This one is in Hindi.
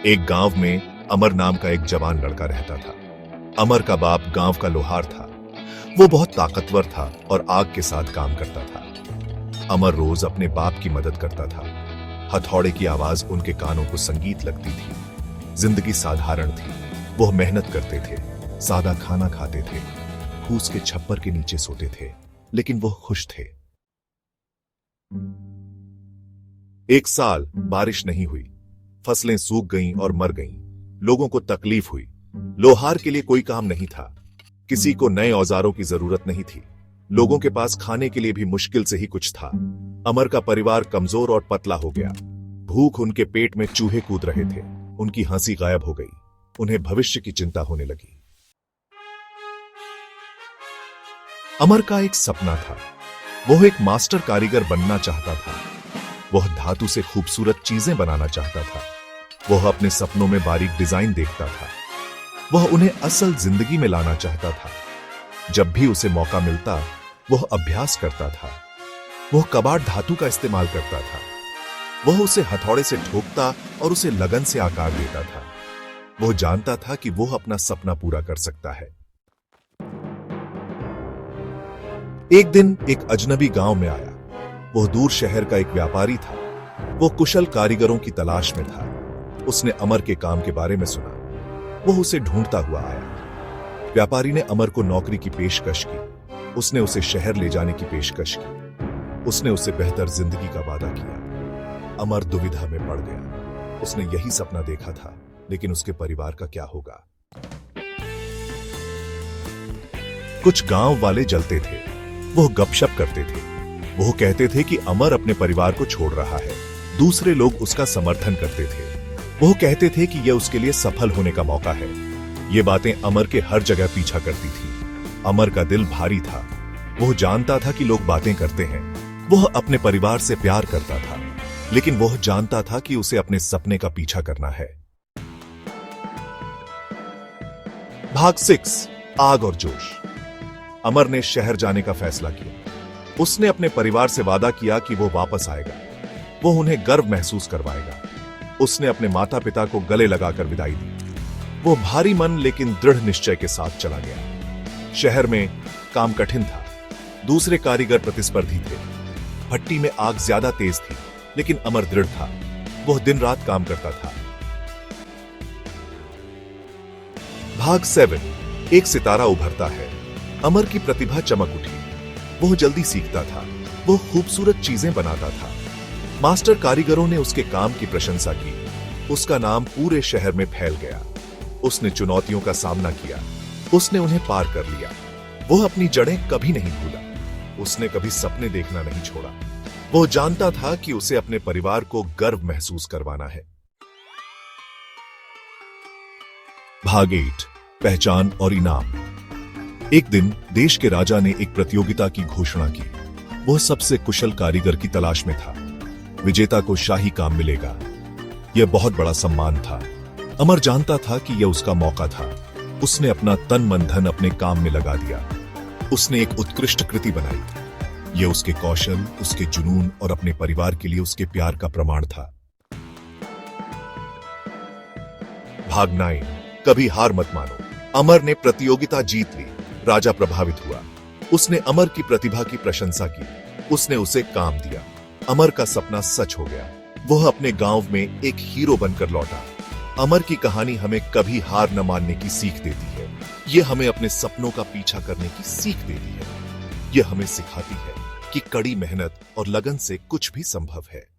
एक गांव में अमर नाम का एक जवान लड़का रहता था। अमर का बाप गांव का लोहार था। वो बहुत ताकतवर था और आग के साथ काम करता था। अमर रोज अपने बाप की मदद करता था। हथौड़े की आवाज उनके कानों को संगीत लगती थी। जिंदगी साधारण थी। वो मेहनत करते थे, सादा खाना खाते थे, फूस के छप्पर के नीचे सोते थे, लेकिन वो खुश थे। एक साल बारिश नहीं हुई। फसलें सूख गईं और मर गईं। लोगों को तकलीफ हुई। लोहार के लिए कोई काम नहीं था। किसी को नए औजारों की जरूरत नहीं थी। लोगों के पास खाने के लिए भी मुश्किल से ही कुछ था। अमर का परिवार कमजोर और पतला हो गया। भूख उनके पेट में चूहे कूद रहे थे। उनकी हंसी गायब हो गई। उन्हें भविष्य की चिंता होने लगी। अमर का एक सपना था। वो एक मास्टर कारीगर बनना चाहता था। वह धातु से खूबसूरत चीजें बनाना चाहता था। वह अपने सपनों में बारीक डिजाइन देखता था। वह उन्हें असल जिंदगी में लाना चाहता था। जब भी उसे मौका मिलता, वह अभ्यास करता था। वह कबाड़ धातु का इस्तेमाल करता था। वह उसे हथौड़े से ठोकता और उसे लगन से आकार देता था। वह जानता था कि वह अपना सपना पूरा कर सकता है। एक दिन एक अजनबी गांव में आया। वह दूर शहर का एक व्यापारी था। वह कुशल कारीगरों की तलाश में था। उसने अमर के काम के बारे में सुना। वह उसे ढूंढता हुआ आया। व्यापारी ने अमर को नौकरी की पेशकश की। उसने उसे शहर ले जाने की पेशकश की। उसने उसे बेहतर जिंदगी का वादा किया। अमर दुविधा में पड़ गया। उसने यही सपना देखा था, लेकिन उसके परिवार का क्या होगा? कुछ गांव वाले जलते थे। वह गपशप करते थे। वो कहते थे कि अमर अपने परिवार को छोड़ रहा है। दूसरे लोग उसका समर्थन करते थे। वो कहते थे कि यह उसके लिए सफल होने का मौका है। ये बातें अमर के हर जगह पीछा करती थी। अमर का दिल भारी था। वो जानता था कि लोग बातें करते हैं। वह अपने परिवार से प्यार करता था, लेकिन वह जानता था कि उसे अपने सपने का पीछा करना है। भाग 6, आग और जोश। अमर ने शहर जाने का फैसला किया। उसने अपने परिवार से वादा किया कि वो वापस आएगा। वो उन्हें गर्व महसूस करवाएगा। उसने अपने माता पिता को गले लगाकर विदाई दी। वो भारी मन लेकिन दृढ़ निश्चय के साथ चला गया। शहर में काम कठिन था। दूसरे कारीगर प्रतिस्पर्धी थे। भट्टी में आग ज्यादा तेज थी, लेकिन अमर दृढ़ था। वह दिन रात काम करता था। भाग 7, एक सितारा उभरता है। अमर की प्रतिभा चमक उठी। वह जल्दी सीखता था। वह खूबसूरत चीजें बनाता था। मास्टर कारीगरों ने उसके काम की प्रशंसा की। उसका नाम पूरे शहर में फैल गया। उसने चुनौतियों का सामना किया। उसने उन्हें पार कर लिया। वह अपनी जड़ें कभी नहीं भूला। उसने कभी सपने देखना नहीं छोड़ा। वह जानता था कि उसे अपने परिवार को गर्व महसूस करवाना है। भाग 8, पहचान और इनाम। एक दिन देश के राजा ने एक प्रतियोगिता की घोषणा की। वह सबसे कुशल कारीगर की तलाश में था। विजेता को शाही काम मिलेगा। यह बहुत बड़ा सम्मान था। अमर जानता था कि यह उसका मौका था। उसने अपना तन मन धन अपने काम में लगा दिया। उसने एक उत्कृष्ट कृति बनाई। यह उसके कौशल, उसके जुनून और अपने परिवार के लिए उसके प्यार का प्रमाण था। भाग 9, कभी हार मत मानो। अमर ने प्रतियोगिता जीत ली। राजा प्रभावित हुआ। उसने अमर की प्रतिभा की प्रशंसा की। उसने उसे काम दिया। अमर का सपना सच हो गया। वह अपने गांव में एक हीरो बनकर लौटा। अमर की कहानी हमें कभी हार न मानने की सीख देती है। यह हमें अपने सपनों का पीछा करने की सीख देती है। यह हमें सिखाती है कि कड़ी मेहनत और लगन से कुछ भी संभव है।